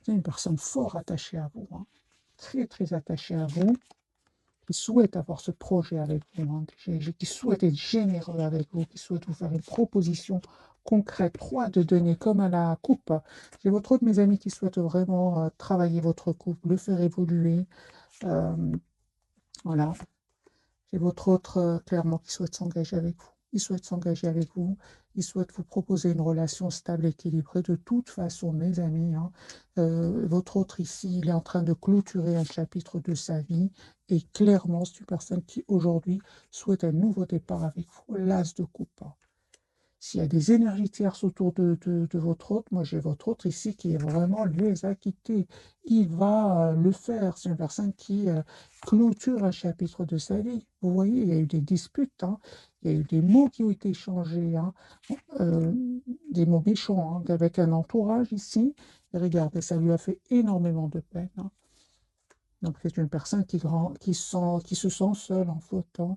C'est une personne fort attachée à vous, hein, très, très attachée à vous, qui souhaite avoir ce projet avec vous, hein, qui souhaite être généreux avec vous, qui souhaite vous faire une proposition concrète, 3 de denier, comme à la coupe. J'ai votre autre, mes amis, qui souhaitent vraiment travailler votre couple, le faire évoluer. euh, voilà. J'ai votre autre, clairement, qui souhaite s'engager avec vous. Il souhaite s'engager avec vous. Il souhaite vous proposer une relation stable, équilibrée. De toute façon, mes amis, hein, votre autre ici, il est en train de clôturer un chapitre de sa vie. Et clairement, c'est une personne qui, aujourd'hui, souhaite un nouveau départ avec vous. L'as de coupe. S'il y a des énergies tierces autour de votre hôte, moi j'ai votre hôte ici qui est vraiment les a quittés. Il va le faire. C'est une personne qui clôture un chapitre de sa vie. Vous voyez, il y a eu des disputes, hein. Il y a eu des mots qui ont été échangés, hein. Euh, des mots méchants, hein, avec un entourage ici. Et regardez, ça lui a fait énormément de peine, hein. Donc c'est une personne qui se sent seule en faute, hein.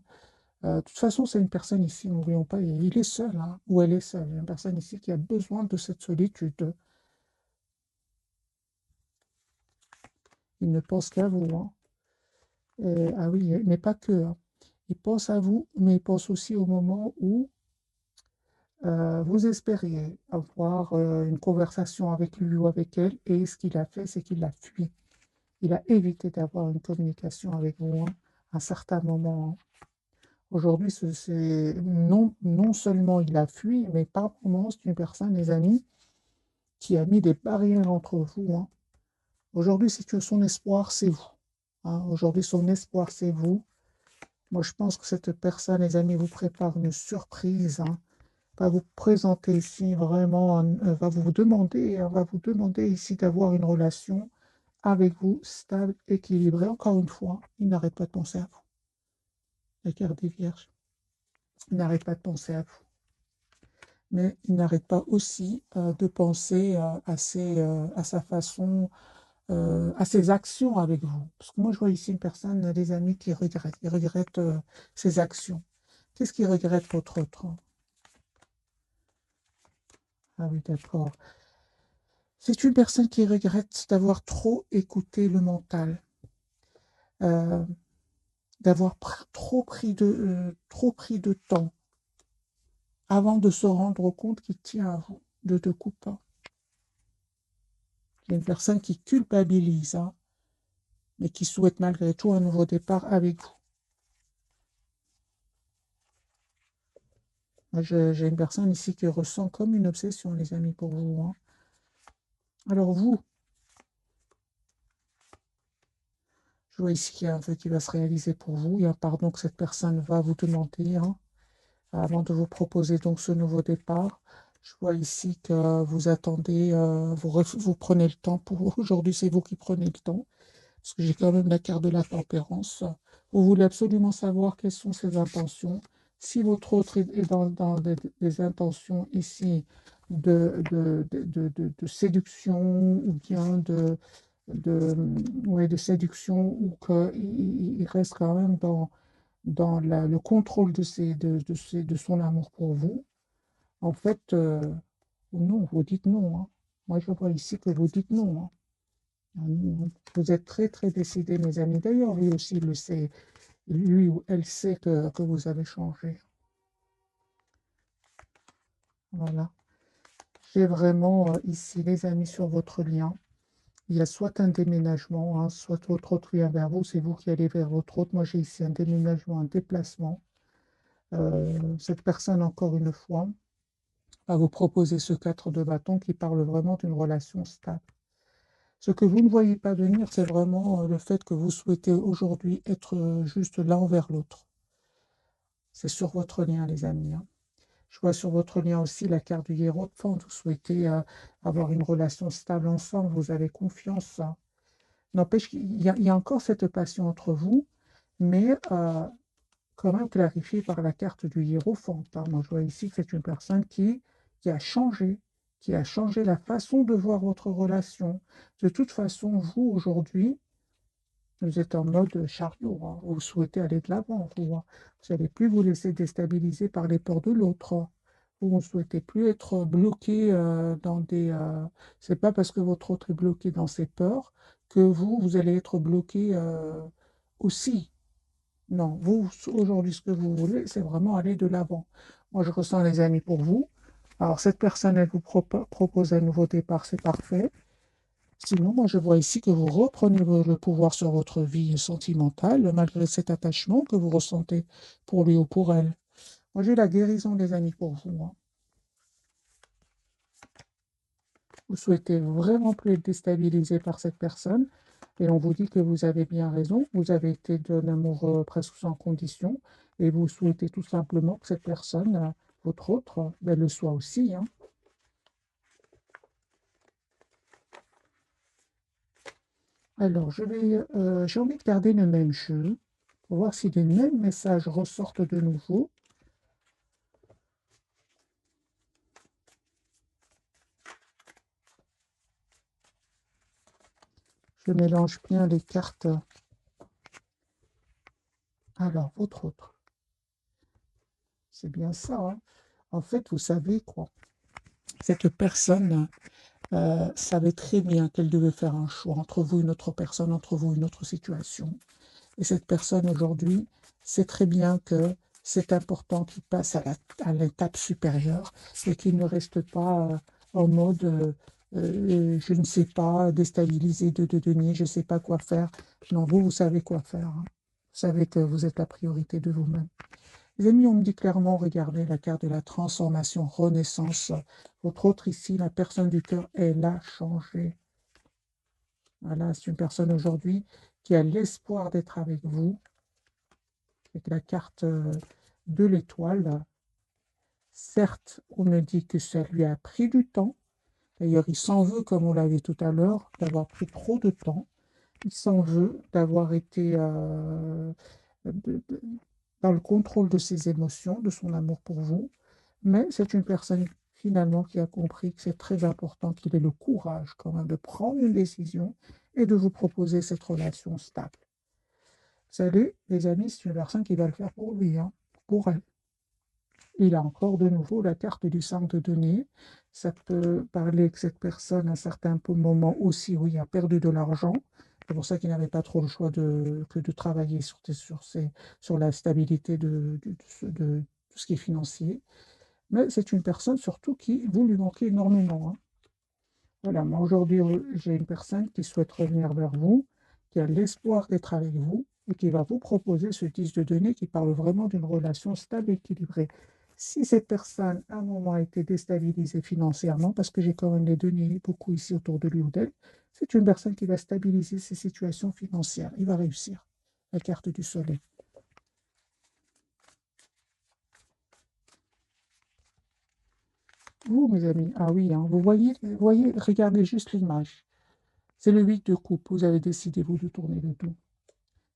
De toute façon, c'est une personne ici, n'oublions pas, il est seul, hein, ou elle est seule. Il y a une personne ici qui a besoin de cette solitude. Il ne pense qu'à vous, hein. Ah oui, mais pas que, hein. Il pense à vous, mais il pense aussi au moment où vous espériez avoir une conversation avec lui ou avec elle, et ce qu'il a fait, c'est qu'il a fui. Il a évité d'avoir une communication avec vous, hein, à un certain moment, hein. Aujourd'hui, non seulement il a fui, mais par moments, c'est une personne, les amis, qui a mis des barrières entre vous, hein. Aujourd'hui, si tu as son espoir, c'est vous, hein. Aujourd'hui, son espoir, c'est vous. Moi, je pense que cette personne, les amis, vous prépare une surprise, hein. Va vous présenter ici vraiment, va vous demander ici d'avoir une relation avec vous stable, équilibrée. Encore une fois, il n'arrête pas de penser à vous. La carte des vierges, il n'arrête pas de penser à vous. Mais il n'arrête pas aussi de penser à sa façon, à ses actions avec vous. Parce que moi, je vois ici une personne, des amis qui regrette. Il regrette ses actions. Qu'est-ce qu'il regrette votre autre? Ah oui, d'accord. C'est une personne qui regrette d'avoir trop écouté le mental, euh, d'avoir trop pris de temps avant de se rendre compte qu'il tient à vous, de te couper. C'est une personne qui culpabilise, hein, mais qui souhaite malgré tout un nouveau départ avec vous. Moi, j'ai une personne ici qui ressent comme une obsession, les amis, pour vous, hein. Alors vous, je vois ici qu'il y a un vœu qui va se réaliser pour vous. Il y a un pardon que cette personne va vous demander, hein, avant de vous proposer donc ce nouveau départ. Je vois ici que vous attendez, vous prenez le temps pour aujourd'hui, c'est vous qui prenez le temps, parce que j'ai quand même la carte de la tempérance. Vous voulez absolument savoir quelles sont ses intentions. Si votre autre est dans des intentions ici de séduction ou bien de, ouais, de séduction, ou qu'il reste quand même dans le contrôle de son amour pour vous, en fait, non, vous dites non, hein. Moi, je vois ici que vous dites non, hein. Ah non, hein. Vous êtes très, très décidés, mes amis. D'ailleurs, lui aussi, il le sait. Lui ou elle sait que vous avez changé. Voilà. J'ai vraiment ici, les amis, sur votre lien. Il y a soit un déménagement, hein, soit votre autre vient vers vous, c'est vous qui allez vers votre autre. Moi, j'ai ici un déménagement, un déplacement. Cette personne, encore une fois, va vous proposer ce 4 de bâton qui parle vraiment d'une relation stable. Ce que vous ne voyez pas venir, c'est vraiment le fait que vous souhaitez aujourd'hui être juste l'un envers l'autre. C'est sur votre lien, les amis, hein. Je vois sur votre lien aussi la carte du Hiérophante. Vous souhaitez avoir une relation stable ensemble, vous avez confiance, hein. N'empêche qu'il y a encore cette passion entre vous, mais quand même clarifiée par la carte du Hiérophante, hein. Moi, je vois ici que c'est une personne qui a changé, qui a changé la façon de voir votre relation. De toute façon, vous, aujourd'hui, vous êtes en mode chariot, hein. Vous souhaitez aller de l'avant. Vous n'allez plus vous laisser déstabiliser par les peurs de l'autre. Vous ne souhaitez plus être bloqué dans des... c'est pas parce que votre autre est bloqué dans ses peurs que vous allez être bloqué aussi. Non, vous, aujourd'hui, ce que vous voulez, c'est vraiment aller de l'avant. Moi, je ressens les amis pour vous. Alors, cette personne, elle vous propose un nouveau départ, c'est parfait. Sinon, moi, je vois ici que vous reprenez le pouvoir sur votre vie sentimentale, malgré cet attachement que vous ressentez pour lui ou pour elle. Moi, j'ai la guérison des amis pour vous, hein. Vous souhaitez vraiment plus être déstabilisé par cette personne. Et on vous dit que vous avez bien raison. Vous avez été d'un amour presque sans condition. Et vous souhaitez tout simplement que cette personne, votre autre, ben, le soit aussi, hein. Alors, j'ai envie de garder le même jeu pour voir si les mêmes messages ressortent de nouveau. Je mélange bien les cartes. Alors, votre autre, c'est bien ça, hein. En fait, vous savez quoi? Cette personne savait très bien qu'elle devait faire un choix entre vous et une autre personne, entre vous et une autre situation. Et cette personne aujourd'hui sait très bien que c'est important qu'il passe à l'étape supérieure et qu'il ne reste pas en mode je ne sais pas, déstabilisé de denier, je ne sais pas quoi faire. Non, vous savez quoi faire, hein. Vous savez que vous êtes la priorité de vous-même. Les amis, on me dit clairement, regardez la carte de la transformation, renaissance. Votre autre ici, la personne du cœur, elle a changé. Voilà, c'est une personne aujourd'hui qui a l'espoir d'être avec vous, avec la carte de l'étoile. Certes, on me dit que ça lui a pris du temps. D'ailleurs, il s'en veut, comme on l'avait tout à l'heure, d'avoir pris trop de temps. Il s'en veut d'avoir été de- de- dans le contrôle de ses émotions, de son amour pour vous. Mais c'est une personne finalement qui a compris que c'est très important qu'il ait le courage quand même de prendre une décision et de vous proposer cette relation stable. Vous savez, les amis, c'est une personne qui va le faire pour lui, hein, pour elle. Il a encore de nouveau la carte du centre de données. Ça peut parler que cette personne, à un certain moment aussi, oui, a perdu de l'argent. C'est pour ça qu'il n'avait pas trop le choix que de travailler sur la stabilité de tout ce qui est financier. Mais c'est une personne surtout qui vous lui manquez énormément, hein. Voilà, moi aujourd'hui, j'ai une personne qui souhaite revenir vers vous, qui a l'espoir d'être avec vous et qui va vous proposer ce 10 de données qui parle vraiment d'une relation stable et équilibrée. Si cette personne, à un moment, a été déstabilisée financièrement, parce que j'ai quand même les données beaucoup ici autour de lui ou d'elle, c'est une personne qui va stabiliser ses situations financières. Il va réussir. La carte du soleil. Vous, mes amis, ah oui, hein, vous voyez, regardez juste l'image. C'est le 8 de coupe. Vous avez décidé, vous, de tourner le dos.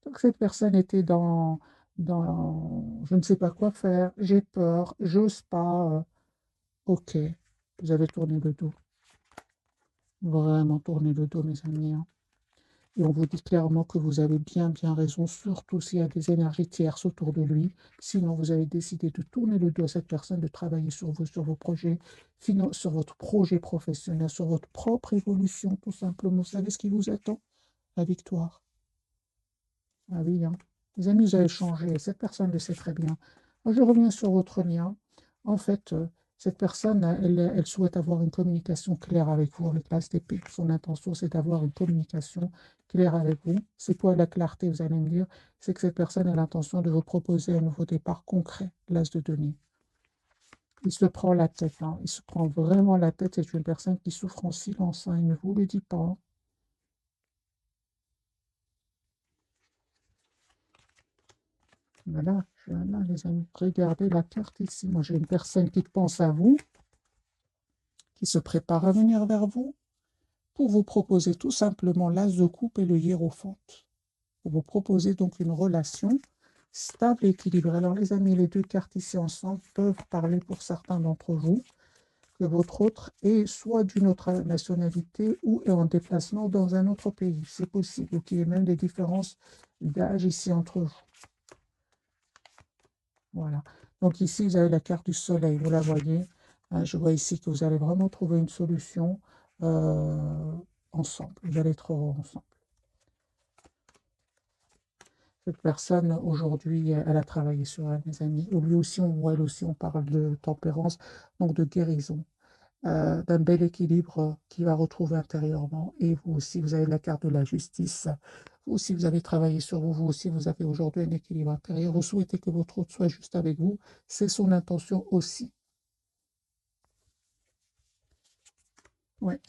Donc, cette personne était dans je ne sais pas quoi faire, j'ai peur, j'ose pas. Ok, vous avez tourné le dos. Vraiment tourné le dos, mes amis, hein. Et on vous dit clairement que vous avez bien raison, surtout s'il y a des énergies tierces autour de lui. Sinon, vous avez décidé de tourner le dos à cette personne, de travailler sur vous, sur vos projets, sur votre projet professionnel, sur votre propre évolution, tout simplement. Vous savez ce qui vous attend? La victoire. Ah oui, hein. Les amis, vous avez changé. Cette personne le sait très bien. Moi, je reviens sur votre lien. En fait, cette personne, elle souhaite avoir une communication claire avec vous, avec l'As d'épée. Son intention, c'est d'avoir une communication claire avec vous. C'est quoi la clarté, vous allez me dire? C'est que cette personne a l'intention de vous proposer un nouveau départ concret, l'As de données. Il se prend la tête, hein. Il se prend vraiment la tête. C'est une personne qui souffre en silence, hein. Il ne vous le dit pas, hein. Voilà, les amis. Regardez la carte ici. Moi, j'ai une personne qui pense à vous, qui se prépare à venir vers vous, pour vous proposer tout simplement l'as de coupe et le hiérophant. Pour vous proposer donc une relation stable et équilibrée. Alors, les amis, les deux cartes ici ensemble peuvent parler pour certains d'entre vous que votre autre est soit d'une autre nationalité ou est en déplacement dans un autre pays. C'est possible, ou qu'il y ait même des différences d'âge ici entre vous. Voilà. Donc ici, vous avez la carte du soleil, vous la voyez. Je vois ici que vous allez vraiment trouver une solution ensemble. Vous allez être heureux ensemble. Cette personne, aujourd'hui, elle a travaillé sur elle, mes amis. Ou lui aussi, ou elle aussi, on parle de tempérance, donc de guérison, d'un bel équilibre qu'il va retrouver intérieurement. Et vous aussi, vous avez la carte de la justice. Vous aussi, vous avez travaillé sur vous. Vous aussi, vous avez aujourd'hui un équilibre intérieur. Vous souhaitez que votre autre soit juste avec vous. C'est son intention aussi. Ouais.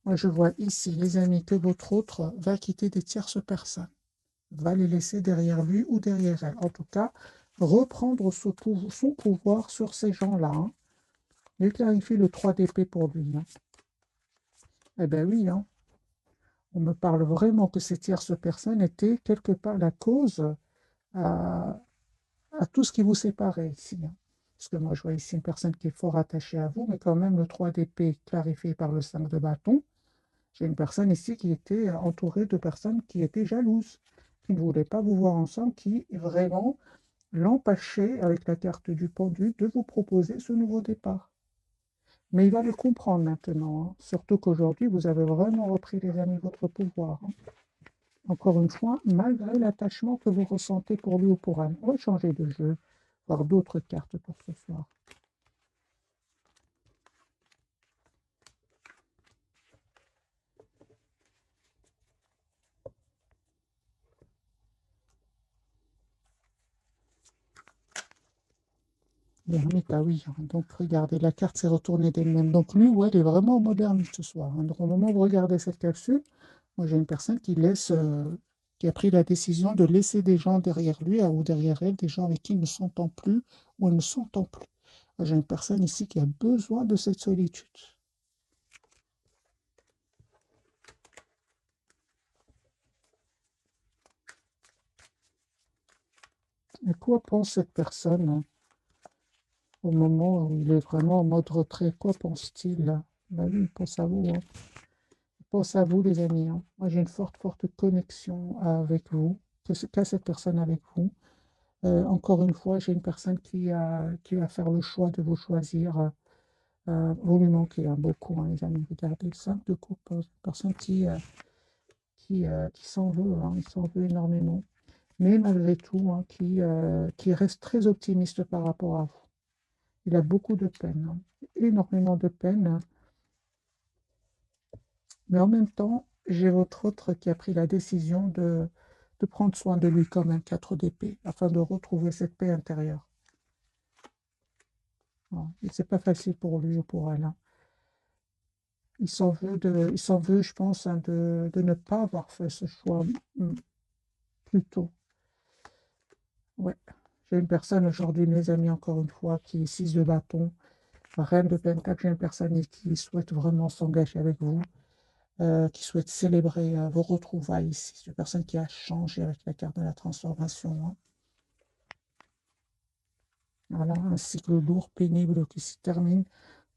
Moi, je vois ici, les amis, que votre autre va quitter des tierces personnes, va les laisser derrière lui ou derrière elle. En tout cas, reprendre son pouvoir sur ces gens-là. Hein. Je clarifie le 3 d'épée pour lui. Hein. Eh bien oui, hein. On me parle vraiment que ces tierces personnes étaient quelque part la cause à, à tout ce qui vous séparait ici. Hein. Parce que moi, je vois ici une personne qui est fort attachée à vous, mais quand même le 3 d'épée clarifié par le 5 de bâton. J'ai une personne ici qui était entourée de personnes qui étaient jalouses, qui ne voulaient pas vous voir ensemble, qui vraiment l'empêchaient, avec la carte du pendu, de vous proposer ce nouveau départ. Mais il va le comprendre maintenant, hein. Surtout qu'aujourd'hui, vous avez vraiment repris, les amis, votre pouvoir. Hein. Encore une fois, malgré l'attachement que vous ressentez pour lui ou pour elle. On va changer de jeu, voir d'autres cartes pour ce soir. L'ermite, ah oui, hein. Donc regardez, la carte s'est retournée d'elle-même. Donc lui, ouais, elle est vraiment moderne ce soir. Hein. Donc au moment où vous regardez cette capsule, moi j'ai une personne qui laisse, qui a pris la décision de laisser des gens derrière lui ou derrière elle, des gens avec qui il ne s'entend plus ou elle ne s'entend plus. J'ai une personne ici qui a besoin de cette solitude. Et quoi pense cette personne hein, au moment où il est vraiment en mode retrait? Quoi pense-t-il? Bah oui, il pense à vous. Hein. Il pense à vous, les amis. Hein. Moi, j'ai une forte, forte connexion avec vous, qu'a cette personne avec vous. Encore une fois, j'ai une personne qui va faire le choix de vous choisir. Vous lui manquez hein, beaucoup, hein, les amis. Regardez, 5 de coupe, une personne qui s'en veut, hein, il s'en veut énormément. Mais malgré tout, hein, qui reste très optimiste par rapport à vous. Il a beaucoup de peine, hein, énormément de peine. Mais en même temps, j'ai votre autre qui a pris la décision de prendre soin de lui comme un 4 d'épée, afin de retrouver cette paix intérieure. Bon, et c'est pas facile pour lui ou pour elle. Hein. Il s'en veut, je pense, hein, de ne pas avoir fait ce choix plus tôt. Ouais. J'ai une personne aujourd'hui, mes amis, encore une fois, qui est 6 de bâton, reine de pentacle. J'ai une personne qui souhaite vraiment s'engager avec vous, qui souhaite célébrer vos retrouvailles ici. C'est une personne qui a changé avec la carte de la transformation. Hein. Voilà, un cycle lourd, pénible qui se termine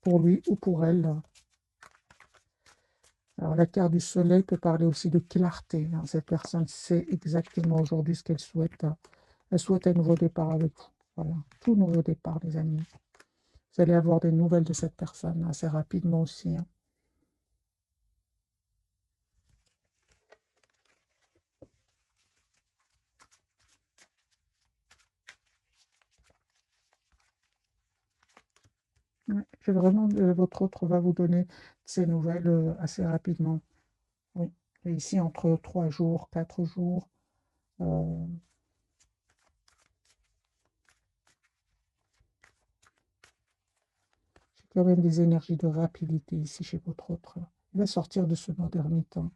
pour lui ou pour elle. Alors, la carte du soleil peut parler aussi de clarté. Hein. Cette personne sait exactement aujourd'hui ce qu'elle souhaite. Elle souhaite un nouveau départ avec vous. Voilà, tout nouveau départ, les amis. Vous allez avoir des nouvelles de cette personne assez rapidement aussi. Hein. Ouais, j'ai vraiment, votre autre va vous donner ces nouvelles assez rapidement. Oui. Et ici, entre 3 jours, 4 jours. euh, j'ai quand même des énergies de rapidité ici chez votre autre. Il va sortir de ce mode ermite, hein,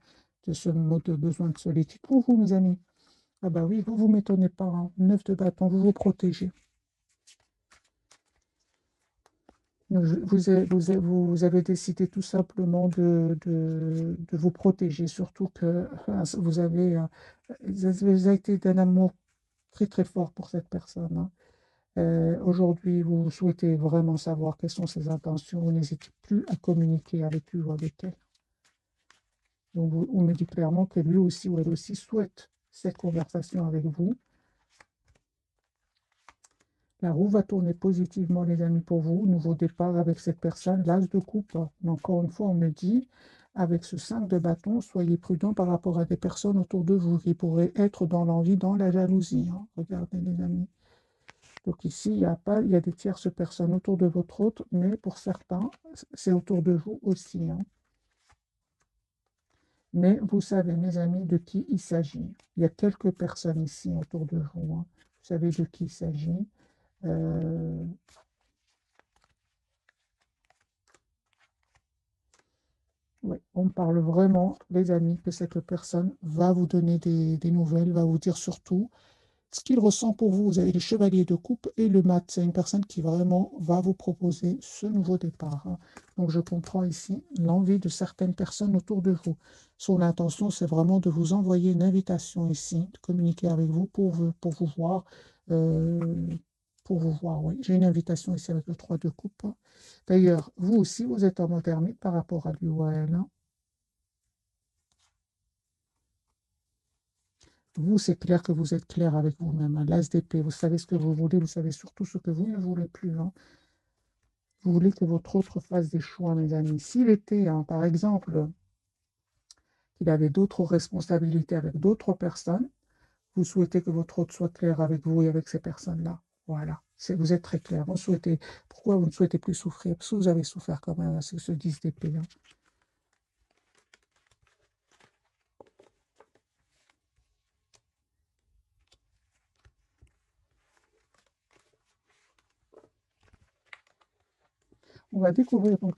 de ce mode de besoin de solitude. Pour vous, mes amis. Ah bah oui, vous m'étonnez pas. Hein. 9 de bâton, vous vous protégez. Vous avez décidé tout simplement de vous protéger, surtout que vous avez été d'un amour très très fort pour cette personne. Hein. Aujourd'hui, vous souhaitez vraiment savoir quelles sont ses intentions, vous n'hésitez plus à communiquer avec lui ou avec elle. Donc, on me dit clairement que lui aussi ou elle aussi souhaite cette conversation avec vous. La roue va tourner positivement, les amis, pour vous. Nouveau départ avec cette personne. L'as de coupe. Mais encore une fois, on me dit, avec ce 5 de bâton, soyez prudent par rapport à des personnes autour de vous qui pourraient être dans l'envie, dans la jalousie. Hein. Regardez, les amis. Donc ici, il y a des tierces personnes autour de votre autre, mais pour certains, c'est autour de vous aussi. Hein. Mais vous savez, mes amis, de qui il s'agit. Il y a quelques personnes ici autour de vous. Hein. Vous savez de qui il s'agit. Ouais, on parle vraiment, les amis, que cette personne va vous donner des nouvelles, va vous dire surtout ce qu'il ressent pour vous. Vous avez les chevaliers de coupe et le mat. C'est une personne qui vraiment va vous proposer ce nouveau départ. Hein. Donc, je comprends ici l'envie de certaines personnes autour de vous. Son intention, c'est vraiment de vous envoyer une invitation ici, de communiquer avec vous pour vous voir. euh, pour vous voir, oui. J'ai une invitation ici avec le 3 de coupe. D'ailleurs, vous aussi, vous êtes en mode ermite par rapport à lui ou à elle. Hein. Vous, c'est clair que vous êtes clair avec vous-même. Hein. L'as d'épée, vous savez ce que vous voulez, vous savez surtout ce que vous ne voulez plus. Hein. Vous voulez que votre autre fasse des choix, mes amis. S'il était, hein, par exemple, qu'il avait d'autres responsabilités avec d'autres personnes, vous souhaitez que votre autre soit clair avec vous et avec ces personnes-là. Voilà. Vous êtes très clair. Pourquoi vous ne souhaitez plus souffrir? Parce que vous avez souffert quand même, hein, c'est ce 10 d'épée. Hein. On va découvrir donc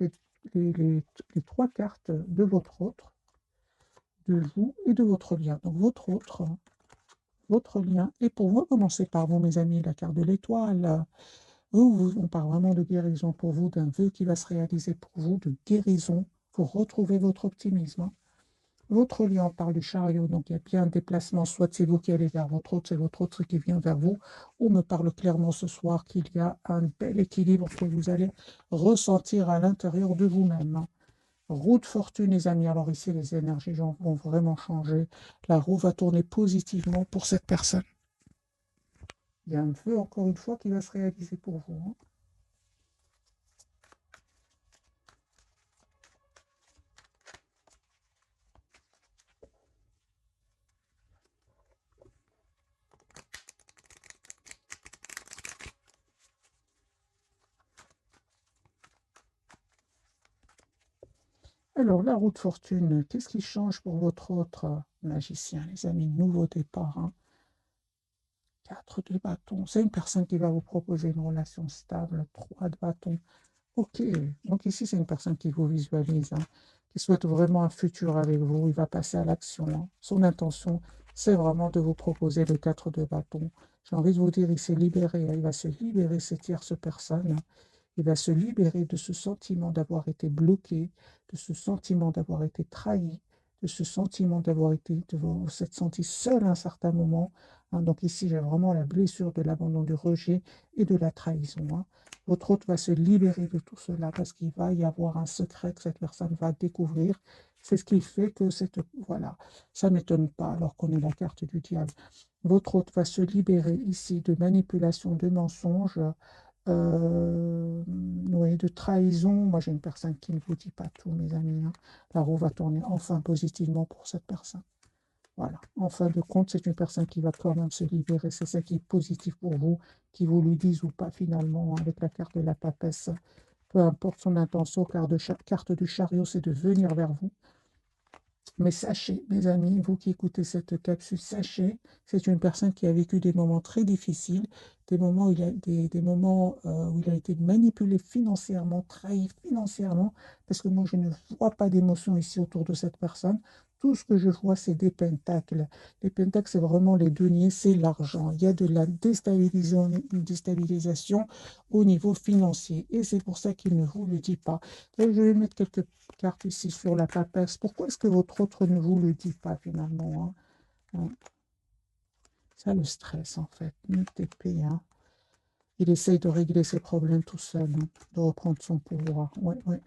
les trois cartes de votre autre, de vous et de votre lien. Donc votre autre, votre lien. Et pour vous, commencez par vous, mes amis, la carte de l'étoile. On parle vraiment de guérison pour vous, d'un vœu qui va se réaliser pour vous, de guérison, pour retrouver votre optimisme. Hein. Votre lien, on parle du chariot, donc il y a bien un déplacement, soit c'est vous qui allez vers votre autre, c'est votre autre qui vient vers vous. On me parle clairement ce soir qu'il y a un bel équilibre que vous allez ressentir à l'intérieur de vous-même. Hein. Roue de fortune, les amis. Alors ici, les énergies vont vraiment changer. La roue va tourner positivement pour cette personne. Il y a un vœu, encore une fois, qui va se réaliser pour vous. Hein. Alors, la roue de fortune, qu'est-ce qui change pour votre autre magicien, les amis? Nouveau départ. Hein. 4 de bâton. C'est une personne qui va vous proposer une relation stable. 3 de bâton. Ok. Donc ici, c'est une personne qui vous visualise, hein, qui souhaite vraiment un futur avec vous. Il va passer à l'action. Hein. Son intention, c'est vraiment de vous proposer le 4 de bâton. J'ai envie de vous dire, il s'est libéré. Hein. Il va se libérer, cette tierce personne. Hein. Il va se libérer de ce sentiment d'avoir été bloqué, de ce sentiment d'avoir été trahi, de ce sentiment d'avoir été, de vous s'être senti seul à un certain moment. Hein. Donc ici, j'ai vraiment la blessure de l'abandon, du rejet et de la trahison. Hein. Votre hôte va se libérer de tout cela parce qu'il va y avoir un secret que cette personne va découvrir. C'est ce qui fait que voilà, ça ne m'étonne pas alors qu'on est la carte du diable. Votre hôte va se libérer ici de manipulation, de mensonges, oui, de trahison. Moi, j'ai une personne qui ne vous dit pas tout, mes amis. Hein. La roue va tourner enfin positivement pour cette personne. Voilà. En fin de compte, c'est une personne qui va quand même se libérer. C'est ça qui est positif pour vous, qui vous le dise ou pas finalement, hein, avec la carte de la papesse. Peu importe son intention, carte du chariot, c'est de venir vers vous. Mais sachez, mes amis, vous qui écoutez cette capsule, sachez, c'est une personne qui a vécu des moments très difficiles, des moments où des moments où il a été manipulé financièrement, trahi financièrement, parce que moi, je ne vois pas d'émotion ici autour de cette personne. Tout ce que je vois, c'est des pentacles. Les pentacles, c'est vraiment les deniers, c'est l'argent. Il y a de la déstabilisation au niveau financier. Et c'est pour ça qu'il ne vous le dit pas. Et je vais mettre quelques carte ici sur la papesse. Pourquoi est-ce que votre autre ne vous le dit pas finalement? Hein? Ça le stress en fait. TP, hein. Il essaye de régler ses problèmes tout seul, hein, de reprendre son pouvoir. Ouais, ouais.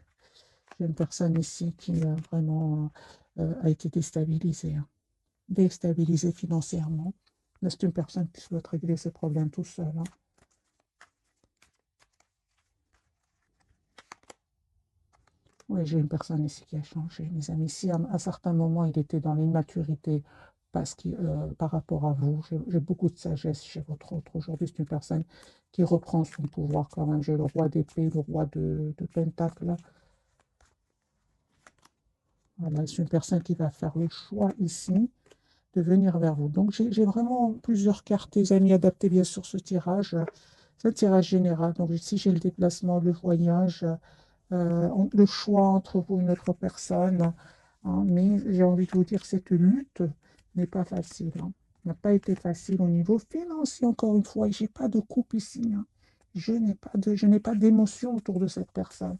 J'ai une personne ici qui vraiment a été déstabilisée. Hein. Déstabilisée financièrement. Mais c'est une personne qui souhaite régler ses problèmes tout seul. Hein. Oui, j'ai une personne ici qui a changé, mes amis. Si à certains moments il était dans l'immaturité par rapport à vous, j'ai beaucoup de sagesse chez votre autre. Aujourd'hui, c'est une personne qui reprend son pouvoir quand même. J'ai le roi d'épée, le roi de pentacle. Voilà, c'est une personne qui va faire le choix ici de venir vers vous. Donc, j'ai vraiment plusieurs cartes, les amis, adaptées bien sûr ce tirage. C'est un tirage général. Donc, ici, j'ai le déplacement, le voyage, le choix entre vous et une autre personne. Hein. Mais j'ai envie de vous dire, cette lutte n'est pas facile. Hein. N'a pas été facile au niveau financier, encore une fois. Et je n'ai pas de coupe ici. Hein. Je n'ai pas d'émotion autour de cette personne.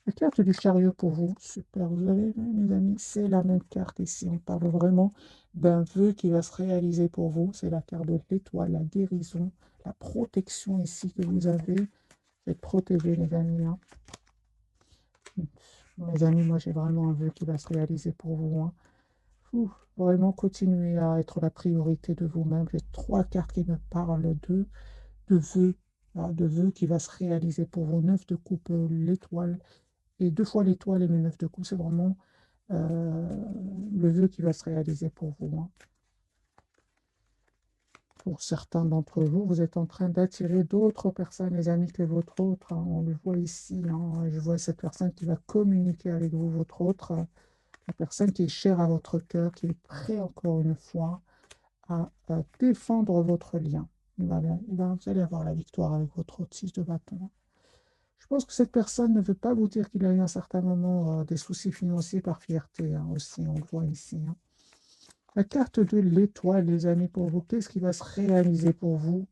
La carte du chariot pour vous, super, vous avez vu mes amis, c'est la même carte ici, on parle vraiment d'un vœu qui va se réaliser pour vous, c'est la carte de l'étoile, la guérison, la protection ici que vous avez, vous êtes protégés les amis. Hein. Mes amis, moi j'ai vraiment un vœu qui va se réaliser pour vous. Hein. Vraiment continuez à être la priorité de vous-même, j'ai trois cartes qui me parlent de vœux, de vœux qui va se réaliser pour vous, 9 de coupe, l'étoile, et deux fois l'étoile et le 9 de coupe, c'est vraiment le vœu qui va se réaliser pour vous. Hein. Pour certains d'entre vous, vous êtes en train d'attirer d'autres personnes, les amis, que votre autre. Hein. On le voit ici. Hein. Je vois cette personne qui va communiquer avec vous, votre autre. La personne qui est chère à votre cœur, qui est prêt encore une fois à défendre votre lien. Vous allez avoir la victoire avec votre autre 6 de bâton. Hein. Je pense que cette personne ne veut pas vous dire qu'il a eu à un certain moment des soucis financiers par fierté. Hein, aussi, on le voit ici. Hein. La carte de l'étoile, les amis, pour vous, qu'est-ce qui va se réaliser pour vous?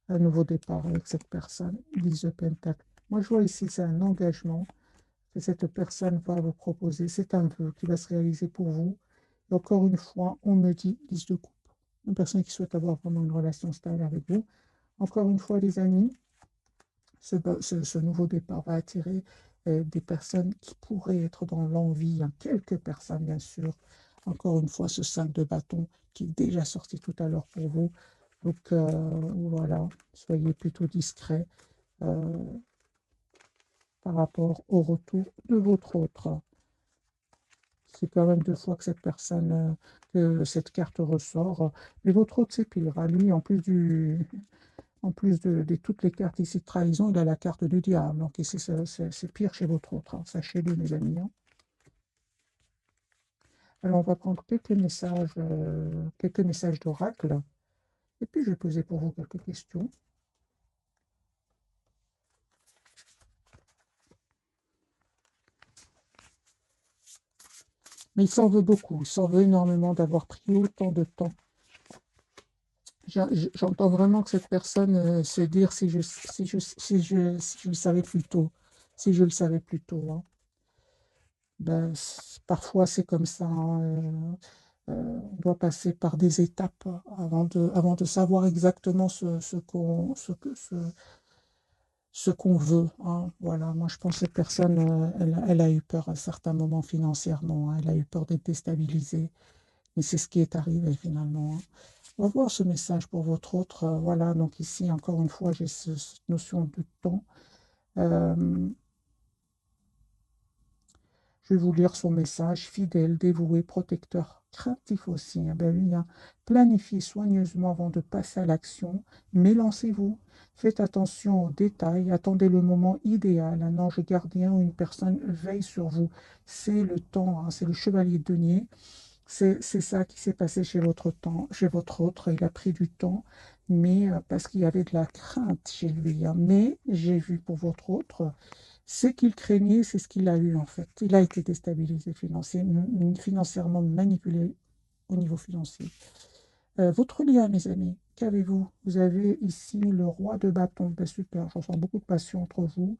Un nouveau départ avec cette personne, 10 de pentacle. Moi, je vois ici, c'est un engagement que cette personne va vous proposer. C'est un vœu qui va se réaliser pour vous. Et encore une fois, on me dit 10 de coupe. Une personne qui souhaite avoir vraiment une relation stable avec vous. Encore une fois, les amis, ce nouveau départ va attirer des personnes qui pourraient être dans l'envie. Hein. Quelques personnes, bien sûr. Encore une fois, ce 5 de bâton qui est déjà sorti tout à l'heure pour vous. Donc, voilà, soyez plutôt discret par rapport au retour de votre autre. C'est quand même 2 fois que cette personne, que cette carte ressort. Mais votre autre, c'est pire. Hein. Lui, en plus de toutes les cartes ici de trahison, il a la carte du diable. Donc ici, c'est pire chez votre autre. Hein. Sachez-le, mes amis. Hein. Alors, on va prendre quelques messages d'oracle. Et puis, je vais poser pour vous quelques questions. Mais il s'en veut beaucoup. Il s'en veut énormément d'avoir pris autant de temps. J'entends vraiment que cette personne se dire si je le savais plus tôt. Si je le savais plus tôt. Hein. Ben, parfois, c'est comme ça. Hein. On doit passer par des étapes avant de savoir exactement ce qu'on veut. Hein. Voilà, moi je pense que cette personne, elle a eu peur à certains moments financièrement. Hein. Elle a eu peur d'être déstabilisée. Mais c'est ce qui est arrivé finalement. Hein. On va voir ce message pour votre autre. Voilà, donc ici, encore une fois, j'ai cette notion de temps. Je vais vous lire son message. Fidèle, dévoué, protecteur, craintif aussi. Hein. Ben oui, hein. Planifiez soigneusement avant de passer à l'action. Mais lancez-vous. Faites attention aux détails. Attendez le moment idéal. Un ange gardien ou une personne veille sur vous. C'est le temps. Hein. C'est le chevalier de denier. C'est ça qui s'est passé chez votre autre. Il a pris du temps, mais parce qu'il y avait de la crainte chez lui. Hein. Mais j'ai vu pour votre autre, ce qu'il craignait, c'est ce qu'il a eu en fait. Il a été déstabilisé financièrement manipulé au niveau financier. Votre lien, mes amis, qu'avez-vous? Vous avez ici le roi de bâton. Ben, super, je ressens beaucoup de passion entre vous,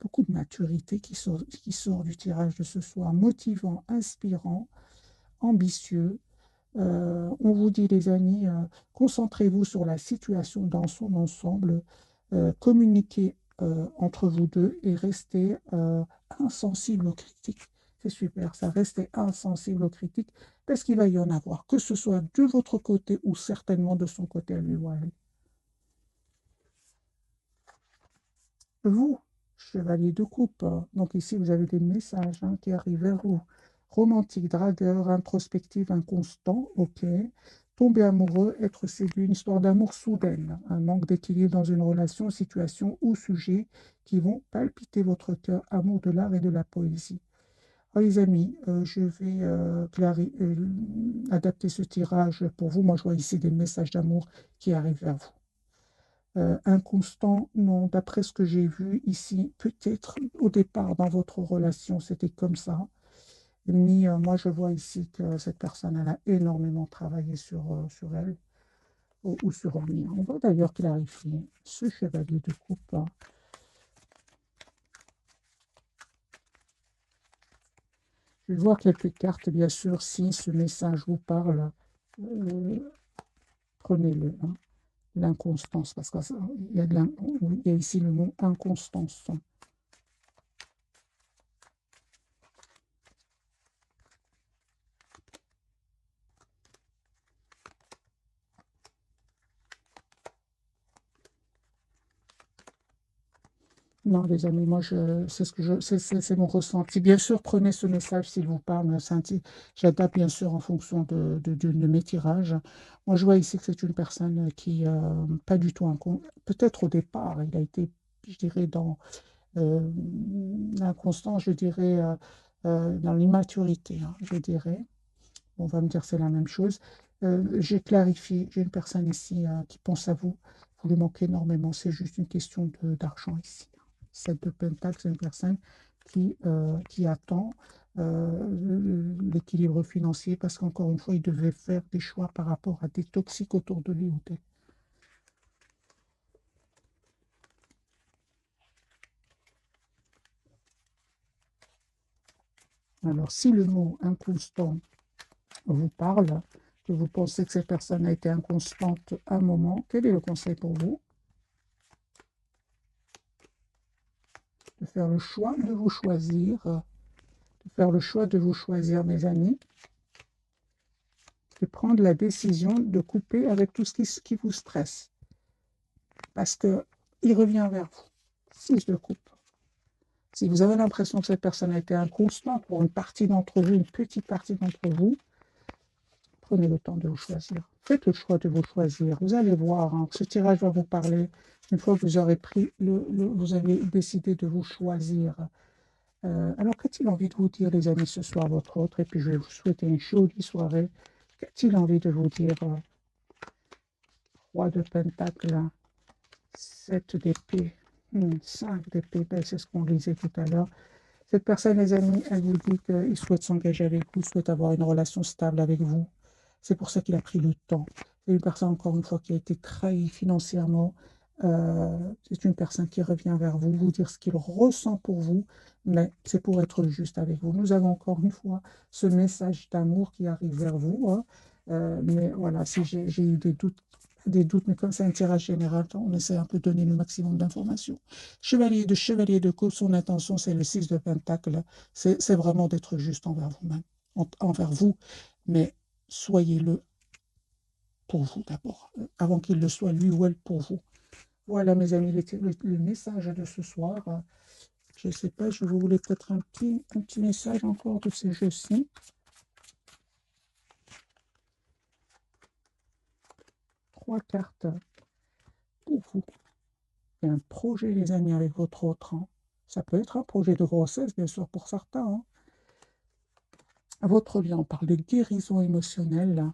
beaucoup de maturité qui sort du tirage de ce soir, motivant, inspirant, ambitieux. On vous dit, les amis, concentrez-vous sur la situation dans son ensemble, communiquez entre vous deux et restez insensible aux critiques. C'est super, ça, restez insensible aux critiques parce qu'il va y en avoir, que ce soit de votre côté ou certainement de son côté à lui ou à elle. Vous, votre lien, mes amis, qu'avez-vous? Vous avez ici le roi de bâton. Ben, super, je ressens beaucoup de passion entre vous, beaucoup de maturité qui sort du tirage de ce soir, motivant, inspirant, ambitieux. On vous dit, les amis, concentrez-vous sur la situation dans son ensemble, communiquez entre vous deux et restez insensible aux critiques. C'est super, ça, restez insensible aux critiques parce qu'il va y en avoir, que ce soit de votre côté ou certainement de son côté à lui ou à elle. Chevalier de coupe. Donc ici, vous avez des messages qui arrivent vers vous. Romantique, dragueur, introspective, inconstant, ok. Tomber amoureux, être séduit, une histoire d'amour soudaine. Un manque d'équilibre dans une relation, situation ou sujet qui vont palpiter votre cœur. Amour de l'art et de la poésie. Alors, les amis, je vais adapter ce tirage pour vous. Moi, je vois ici des messages d'amour qui arrivent vers vous. Inconstant, non, d'après ce que j'ai vu ici, peut-être au départ dans votre relation, c'était comme ça. Mais moi, je vois ici que cette personne, elle a énormément travaillé sur elle ou sur lui. On va d'ailleurs clarifier ce chevalier de coupe. Je vais voir quelques cartes, bien sûr, si ce message vous parle. Prenez-le. L'inconstance, parce qu'il y a ici le mot inconstance. Non, les amis, moi, c'est ce que c'est mon ressenti. Bien sûr, prenez ce message s'il vous parle. J'adapte bien sûr en fonction de mes tirages. Moi, je vois ici que c'est une personne qui, pas du tout peut-être au départ, il a été, je dirais, dans l'inconstant, je dirais, dans l'immaturité, je dirais. On va me dire c'est la même chose. J'ai clarifié, j'ai une personne ici qui pense à vous. Vous lui manquez énormément. C'est juste une question d'argent ici. Cette de Pentacle, c'est une personne qui attend l'équilibre financier parce qu'encore une fois, il devait faire des choix par rapport à des toxiques autour de lui ou d'elle. Alors, si le mot inconstant vous parle, que vous pensez que cette personne a été inconstante à un moment, quel est le conseil pour vous? De faire le choix de vous choisir, mes amis, de prendre la décision de couper avec tout ce qui vous stresse. Parce qu'il revient vers vous. 6 de coupe. Si vous avez l'impression que cette personne a été inconstante pour une partie d'entre vous, une petite partie d'entre vous, prenez le temps de vous choisir. Faites le choix de vous choisir. Vous allez voir, ce tirage va vous parler. Une fois que vous aurez vous avez décidé de vous choisir. Alors, qu'a-t-il envie de vous dire, les amis, ce soir, votre autre? Et puis, je vais vous souhaiter une jolie soirée. Qu'a-t-il envie de vous dire? Roi de Pentacle, 7 d'épée, 5 d'épée, ben, c'est ce qu'on lisait tout à l'heure. Cette personne, les amis, elle vous dit qu'il souhaite s'engager avec vous, souhaite avoir une relation stable avec vous. C'est pour ça qu'il a pris le temps. C'est une personne, encore une fois, qui a été trahie financièrement. C'est une personne qui revient vers vous, vous dire ce qu'il ressent pour vous, mais c'est pour être juste avec vous. Nous avons encore une fois ce message d'amour qui arrive vers vous. Mais voilà, si j'ai eu des doutes, mais comme c'est un tirage général, on essaie un peu de donner le maximum d'informations. Chevalier de coupe, son intention, c'est le 6 de Pentacle. C'est vraiment d'être juste envers vous-même, envers vous, mais soyez-le pour vous d'abord, avant qu'il le soit lui ou elle pour vous. Voilà, mes amis, le message de ce soir. Je ne sais pas, je vous voulais peut-être un petit message encore de ces jeux-ci. 3 cartes pour vous. Il y a un projet, les amis, avec votre autre. Ça peut être un projet de grossesse, bien sûr, pour certains. Votre vie, on parle de guérison émotionnelle.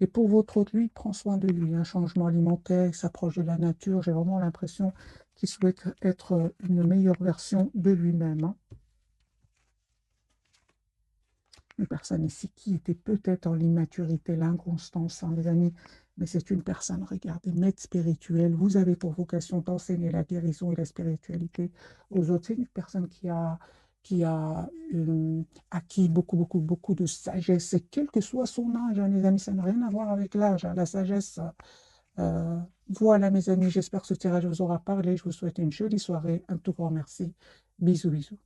Et pour votre autre, lui, il prend soin de lui. Un changement alimentaire, il s'approche de la nature. J'ai vraiment l'impression qu'il souhaite être une meilleure version de lui-même. Une personne ici qui était peut-être en l'immaturité, l'inconstance, mes amis, mais c'est une personne, regardez, maître spirituel. Vous avez pour vocation d'enseigner la guérison et la spiritualité aux autres. C'est une personne qui a acquis beaucoup de sagesse, et quel que soit son âge, les amis, ça n'a rien à voir avec l'âge, la sagesse. Voilà, mes amis, j'espère que ce tirage vous aura parlé. Je vous souhaite une jolie soirée. Un tout grand merci. Bisous, bisous.